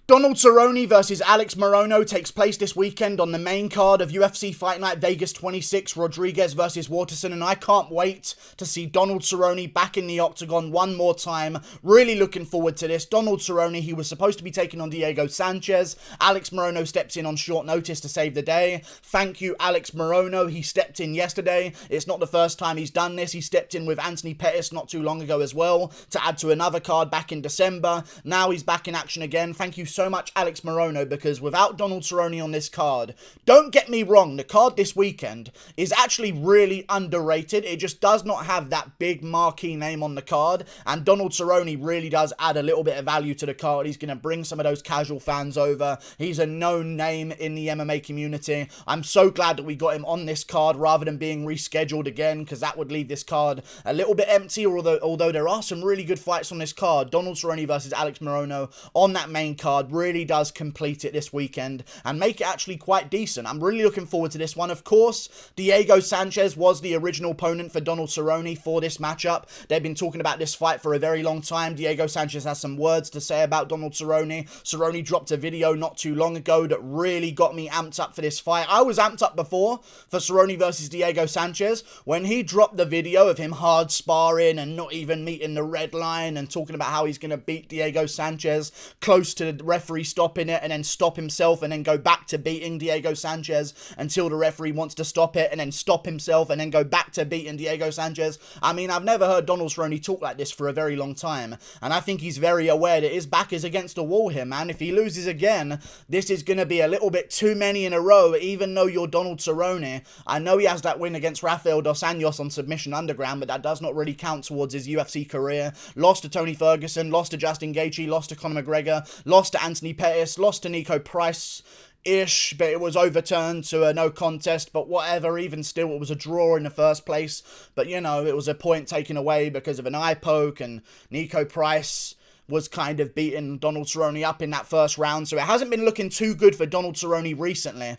Donald Cerrone versus Alex Morono takes place this weekend on the main card of UFC Fight Night Vegas 26, Rodriguez versus Waterson, and I can't wait to see Donald Cerrone back in the octagon one more time. Really looking forward to this. Donald Cerrone, he was supposed to be taking on Diego Sanchez. Alex Morono steps in on short notice to save the day. Thank you, Alex Morono. He stepped in yesterday. It's not the first time he's done this. He stepped in with Anthony Pettis not too long ago as well to add to another card back in December. Now he's back in action again. Thank you so much, Alex Morono, because without Donald Cerrone on this card, don't get me wrong, the card this weekend is actually really underrated. It just does not have that big marquee name on the card, and Donald Cerrone really does add a little bit of value to the card. He's going to bring some of those casual fans over. He's a known name in the MMA community. I'm so glad that we got him on this card rather than being rescheduled again, because that would leave this card a little bit empty, although there are some really good fights on this card. Donald Cerrone versus Alex Morono on that main card really does complete it this weekend and make it actually quite decent. I'm really looking forward to this one. Of course, Diego Sanchez was the original opponent for Donald Cerrone for this matchup. They've been talking about this fight for a very long time. Diego Sanchez has some words to say about Donald Cerrone. Cerrone dropped a video not too long ago that really got me amped up for this fight. I was amped up before for Cerrone versus Diego Sanchez. When he dropped the video of him hard sparring and not even meeting the red line and talking about how he's going to beat Diego Sanchez close to the referee stopping it and then stop himself and then go back to beating Diego Sanchez until the referee wants to stop it and then stop himself and then go back to beating Diego Sanchez. I mean, I've never heard Donald Cerrone talk like this for a very long time, and I think he's very aware that his back is against the wall here, man. If he loses again, this is going to be a little bit too many in a row, even though you're Donald Cerrone. I know he has that win against Rafael Dos Anjos on Submission Underground, but that does not really count towards his UFC career. Lost to Tony Ferguson, lost to Justin Gaethje, lost to Conor McGregor, lost to Anthony Pettis, lost to Nico Price-ish, but it was overturned to a no contest, but whatever. Even still, it was a draw in the first place, but you know, it was a point taken away because of an eye poke, and Nico Price was kind of beating Donald Cerrone up in that first round, so it hasn't been looking too good for Donald Cerrone recently.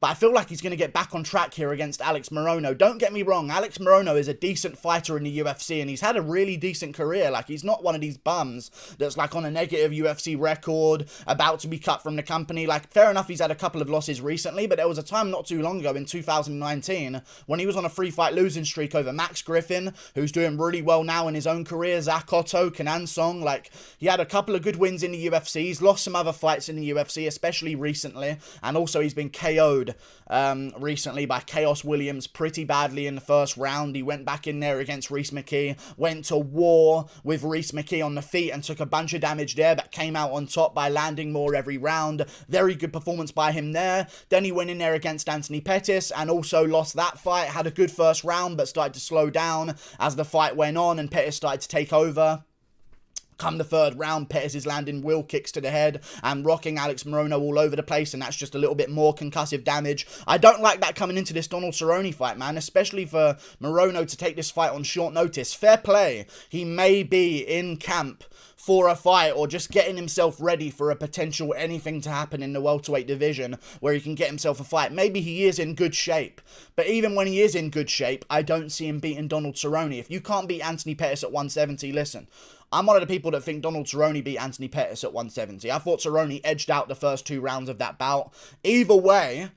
But I feel like he's going to get back on track here against Alex Morono. Don't get me wrong, Alex Morono is a decent fighter in the UFC, and he's had a really decent career. Like, he's not one of these bums that's like on a negative UFC record, about to be cut from the company. Like, fair enough, he's had a couple of losses recently, but there was a time not too long ago in 2019 when he was on a 3-fight losing streak over Max Griffin, who's doing really well now in his own career, Zach Otto, Kenan Song. Like, he had a couple of good wins in the UFC. He's lost some other fights in the UFC, especially recently, and also he's been KO'd recently by Chaos Williams pretty badly in the first round. He went back in there against Reese McKee, went to war with Reese McKee on the feet and took a bunch of damage there, but came out on top by landing more every round. Very good performance by him there. Then he went in there against Anthony Pettis and also lost that fight. Had a good first round, but started to slow down as the fight went on and Pettis started to take over. Come the third round, Pettis is landing wheel kicks to the head and rocking Alex Morono all over the place, and that's just a little bit more concussive damage. I don't like that coming into this Donald Cerrone fight, man, especially for Morono to take this fight on short notice. Fair play. He may be in camp for a fight or just getting himself ready for a potential anything to happen in the welterweight division where he can get himself a fight. Maybe he is in good shape, but even when he is in good shape, I don't see him beating Donald Cerrone. If you can't beat Anthony Pettis at 170, listen, I'm one of the people that think Donald Cerrone beat Anthony Pettis at 170. I thought Cerrone edged out the first 2 rounds of that bout. Either way,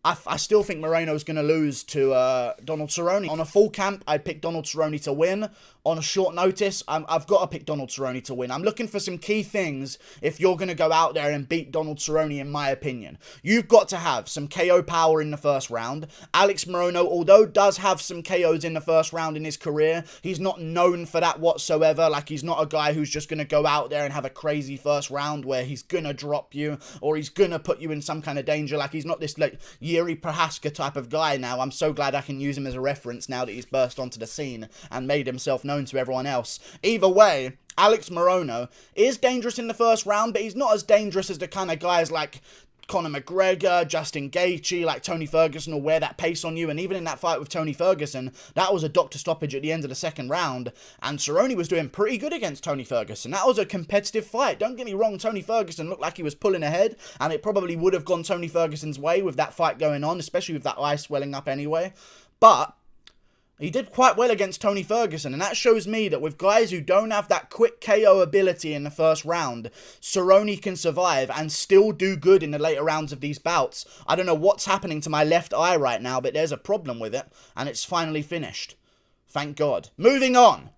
I still think Moreno's going to lose to Donald Cerrone. On a full camp, I'd pick Donald Cerrone to win. On a short notice, I've got to pick Donald Cerrone to win. I'm looking for some key things if you're going to go out there and beat Donald Cerrone, in my opinion. You've got to have some KO power in the first round. Alex Morono, although does have some KOs in the first round in his career, he's not known for that whatsoever. Like, he's not a guy who's just going to go out there and have a crazy first round where he's going to drop you or he's going to put you in some kind of danger. Like, he's not this, like, Yuri Prohaska type of guy now. I'm so glad I can use him as a reference now that he's burst onto the scene and made himself known to everyone else. Either way, Alex Morono is dangerous in the first round, but he's not as dangerous as the kind of guys like Conor McGregor, Justin Gaethje, like Tony Ferguson will wear that pace on you. And even in that fight with Tony Ferguson, that was a doctor stoppage at the end of the second round, and Cerrone was doing pretty good against Tony Ferguson. That was a competitive fight. Don't get me wrong, Tony Ferguson looked like he was pulling ahead, and it probably would have gone Tony Ferguson's way with that fight going on, especially with that eye swelling up anyway. But He did quite well against Tony Ferguson, and that shows me that with guys who don't have that quick KO ability in the first round, Cerrone can survive and still do good in the later rounds of these bouts. I don't know what's happening to my left eye right now, but there's a problem with it, and it's finally finished. Thank God. Moving on.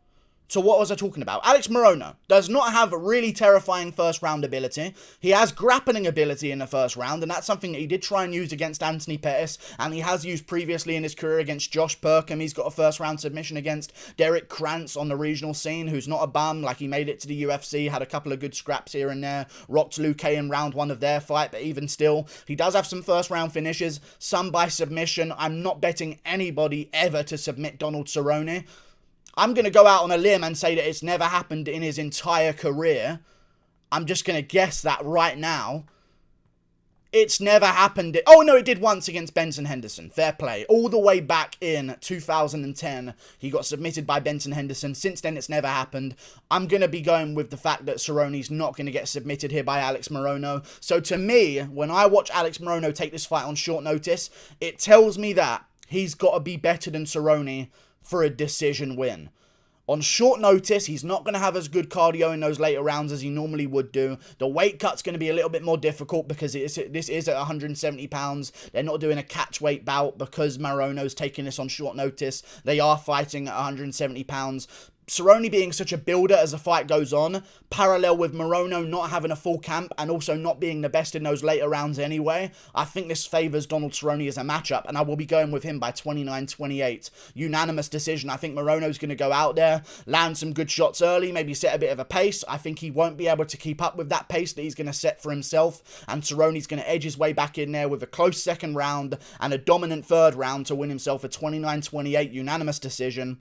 So what was I talking about? Alex Morono does not have a really terrifying first round ability. He has grappling ability in the first round, and that's something that he did try and use against Anthony Pettis, and he has used previously in his career against Josh Perkham. He's got a first round submission against Derek Krantz on the regional scene, who's not a bum. Like, he made it to the UFC, had a couple of good scraps here and there, rocked Luke Kay in round 1 of their fight, but even still, he does have some first round finishes, some by submission. I'm not betting anybody ever to submit Donald Cerrone. I'm going to go out on a limb and say that it's never happened in his entire career. I'm just going to guess that right now. It's never happened. Oh, no, it did once against Benson Henderson. Fair play. All the way back in 2010, he got submitted by Benson Henderson. Since then, it's never happened. I'm going to be going with the fact that Cerrone's not going to get submitted here by Alex Morono. So to me, when I watch Alex Morono take this fight on short notice, it tells me that he's got to be better than Cerrone for a decision win. On short notice, he's not going to have as good cardio in those later rounds as he normally would do. The weight cut's going to be a little bit more difficult because this is at 170 pounds. They're not doing a catch weight bout because Morono's taking this on short notice. They are fighting at 170 pounds. Cerrone being such a builder as the fight goes on, parallel with Morono not having a full camp and also not being the best in those later rounds anyway, I think this favours Donald Cerrone as a matchup, and I will be going with him by 29-28. Unanimous decision. I think Morono's going to go out there, land some good shots early, maybe set a bit of a pace. I think he won't be able to keep up with that pace that he's going to set for himself, and Cerrone's going to edge his way back in there with a close second round and a dominant third round to win himself a 29-28 unanimous decision.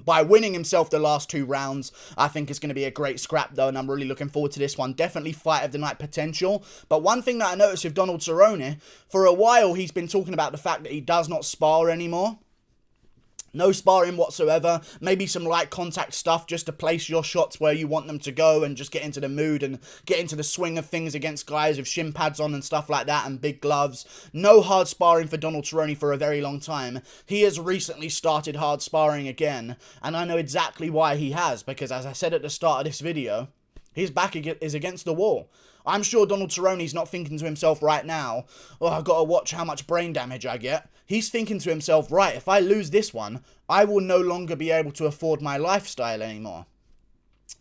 By winning himself the last 2 rounds, I think it's going to be a great scrap though, and I'm really looking forward to this one. Definitely fight of the night potential. But one thing that I noticed with Donald Cerrone, for a while he's been talking about the fact that he does not spar anymore. No sparring whatsoever, maybe some light contact stuff just to place your shots where you want them to go and just get into the mood and get into the swing of things against guys with shin pads on and stuff like that and big gloves. No hard sparring for Donald Cerrone for a very long time. He has recently started hard sparring again, and I know exactly why he has, because as I said at the start of this video, his back is against the wall. I'm sure Donald Cerrone's not thinking to himself right now, oh, I've got to watch how much brain damage I get. He's thinking to himself, right, if I lose this one, I will no longer be able to afford my lifestyle anymore.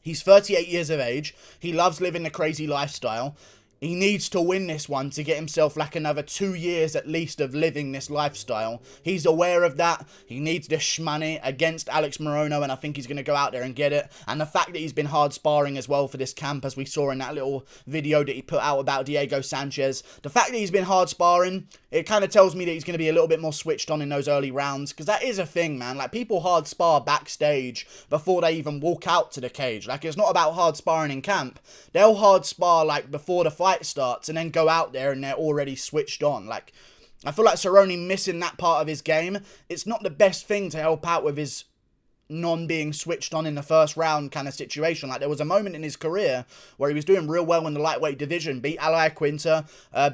He's 38 years of age. He loves living the crazy lifestyle. He needs to win this one to get himself like another 2 years at least of living this lifestyle. He's aware of that. He needs this shmoney against Alex Morono, and I think he's going to go out there and get it. And the fact that he's been hard sparring as well for this camp, as we saw in that little video that he put out about Diego Sanchez. The fact that he's been hard sparring, it kind of tells me that he's going to be a little bit more switched on in those early rounds, because that is a thing, man. Like, people hard spar backstage before they even walk out to the cage. Like, it's not about hard sparring in camp. They'll hard spar, like, before the fight starts and then go out there and they're already switched on. Like, I feel like Cerrone missing that part of his game. It's not the best thing to help out with his non-being switched on in the first round kind of situation. Like, there was a moment in his career where he was doing real well in the lightweight division, beat Ali Quinta,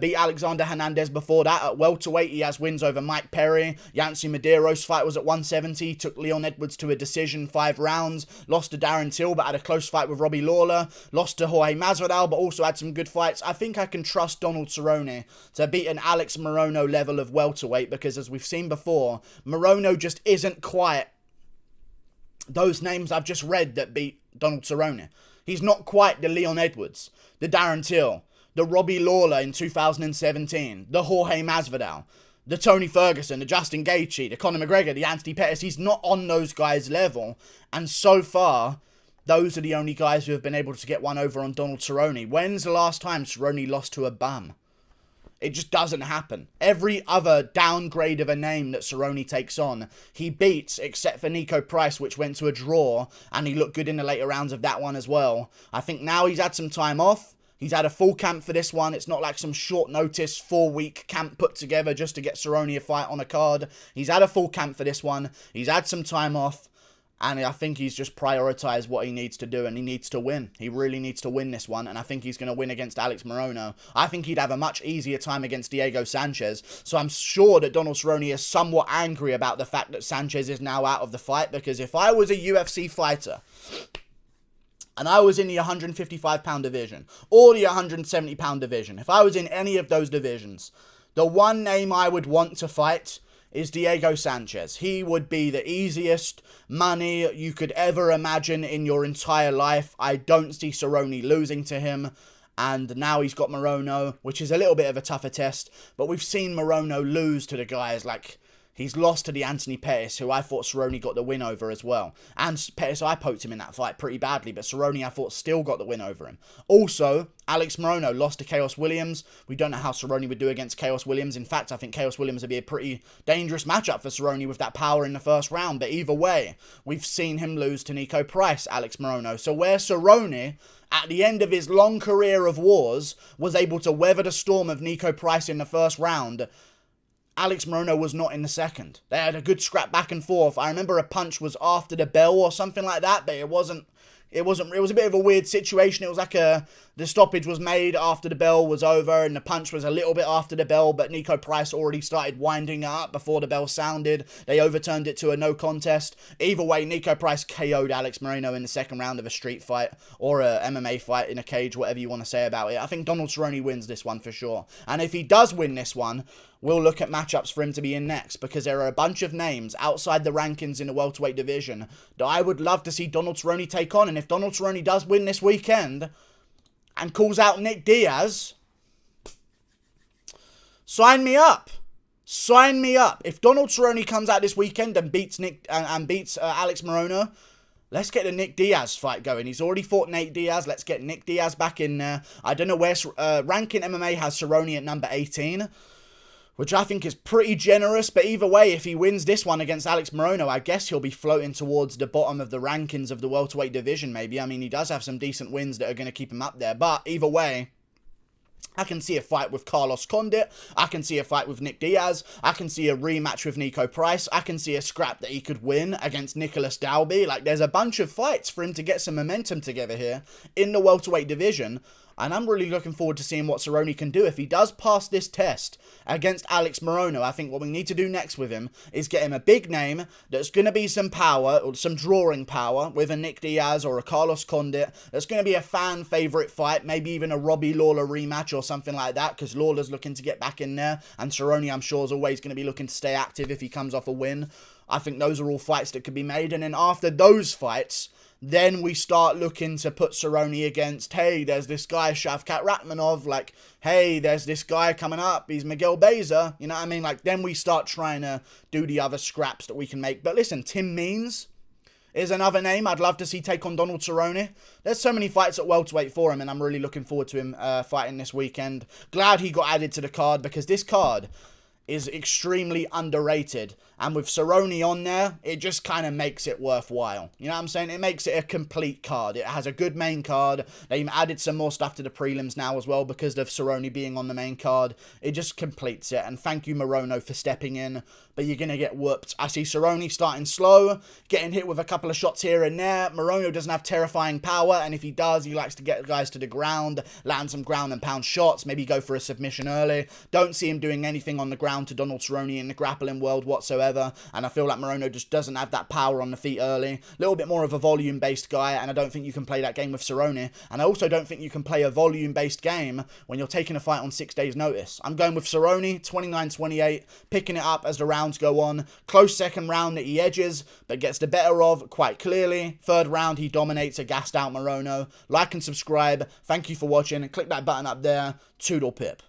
beat Alexander Hernandez before that. At welterweight, he has wins over Mike Perry. Yancy Medeiros' fight was at 170, took Leon Edwards to a decision 5 rounds, lost to Darren Till, but had a close fight with Robbie Lawler, lost to Jorge Masvidal, but also had some good fights. I think I can trust Donald Cerrone to beat an Alex Morono level of welterweight, because as we've seen before, Morono just isn't quite those names I've just read that beat Donald Cerrone. He's not quite the Leon Edwards, the Darren Till, the Robbie Lawler in 2017, the Jorge Masvidal, the Tony Ferguson, the Justin Gaethje, the Conor McGregor, the Anthony Pettis. He's not on those guys' level. And so far, those are the only guys who have been able to get one over on Donald Cerrone. When's the last time Cerrone lost to a bum? It just doesn't happen. Every other downgrade of a name that Cerrone takes on, he beats, except for Nico Price, which went to a draw, and he looked good in the later rounds of that one as well. I think now he's had some time off. He's had a full camp for this one. It's not like some short notice 4-week camp put together just to get Cerrone a fight on a card. He's had a full camp for this one. He's had some time off. And I think he's just prioritized what he needs to do, and he needs to win. He really needs to win this one, and I think he's going to win against Alex Morono. I think he'd have a much easier time against Diego Sanchez, so I'm sure that Donald Cerrone is somewhat angry about the fact that Sanchez is now out of the fight, because if I was a UFC fighter, and I was in the 155-pound division, or the 170-pound division, if I was in any of those divisions, the one name I would want to fight is Diego Sanchez. He would be the easiest money you could ever imagine in your entire life. I don't see Cerrone losing to him. And now he's got Morono, which is a little bit of a tougher test. But we've seen Morono lose to the guys like... He's lost to the Anthony Pettis, who I thought Cerrone got the win over as well. And Pettis, I poked him in that fight pretty badly, but Cerrone, I thought, still got the win over him. Also, Alex Morono lost to Chaos Williams. We don't know how Cerrone would do against Chaos Williams. In fact, I think Chaos Williams would be a pretty dangerous matchup for Cerrone with that power in the first round. But either way, we've seen him lose to Nico Price, Alex Morono. So where Cerrone, at the end of his long career of wars, was able to weather the storm of Nico Price in the first round, Alex Morono was not in the second. They had a good scrap back and forth. I remember a punch was after the bell or something like that, but it was a bit of a weird situation. It was like the stoppage was made after the bell was over, and the punch was a little bit after the bell, but Nico Price already started winding up before the bell sounded. They overturned it to a no contest. Either way, Nico Price KO'd Alex Morono in the second round of a street fight, or a MMA fight in a cage, whatever you want to say about it. I think Donald Cerrone wins this one for sure. And if he does win this one, we'll look at matchups for him to be in next, because there are a bunch of names outside the rankings in the welterweight division that I would love to see Donald Cerrone take on. And if Donald Cerrone does win this weekend and calls out Nick Diaz, sign me up. Sign me up. If Donald Cerrone comes out this weekend and beats Alex Morono, let's get the Nick Diaz fight going. He's already fought Nate Diaz. Let's get Nick Diaz back in there. I don't know where Ranking MMA has Cerrone at number 18. Which I think is pretty generous, but either way, if he wins this one against Alex Morono, I guess he'll be floating towards the bottom of the rankings of the welterweight division, maybe. I mean, he does have some decent wins that are going to keep him up there, but either way, I can see a fight with Carlos Condit. I can see a fight with Nick Diaz. I can see a rematch with Nico Price. I can see a scrap that he could win against Nicholas Dalby. Like, there's a bunch of fights for him to get some momentum together here in the welterweight division. And I'm really looking forward to seeing what Cerrone can do. If he does pass this test against Alex Morono, I think what we need to do next with him is get him a big name that's going to be some power, or some drawing power, with a Nick Diaz or a Carlos Condit. That's going to be a fan favourite fight, maybe even a Robbie Lawler rematch or something like that, because Lawler's looking to get back in there. And Cerrone, I'm sure, is always going to be looking to stay active if he comes off a win. I think those are all fights that could be made. And then after those fights, then we start looking to put Cerrone against, hey, there's this guy, Shavkat Rakhmonov, like, hey, there's this guy coming up, he's Miguel Beza, you know what I mean? Like, then we start trying to do the other scraps that we can make. But listen, Tim Means is another name I'd love to see take on Donald Cerrone. There's so many fights at welterweight for him, and I'm really looking forward to him fighting this weekend. Glad he got added to the card, because this card is extremely underrated. And with Cerrone on there, it just kind of makes it worthwhile. You know what I'm saying? It makes it a complete card. It has a good main card. They've added some more stuff to the prelims now as well because of Cerrone being on the main card. It just completes it. And thank you, Morono, for stepping in. But you're going to get whooped. I see Cerrone starting slow, getting hit with a couple of shots here and there. Morono doesn't have terrifying power. And if he does, he likes to get guys to the ground, land some ground and pound shots, maybe go for a submission early. Don't see him doing anything on the ground to Donald Cerrone in the grappling world whatsoever. And I feel like Morono just doesn't have that power on the feet early. A little bit more of a volume-based guy, and I don't think you can play that game with Cerrone. And I also don't think you can play a volume-based game when you're taking a fight on 6 days' notice. I'm going with Cerrone, 29-28, picking it up as the rounds go on. Close second round that he edges, but gets the better of quite clearly. Third round, he dominates a gassed-out Morono. Like and subscribe. Thank you for watching. Click that button up there. Toodle pip.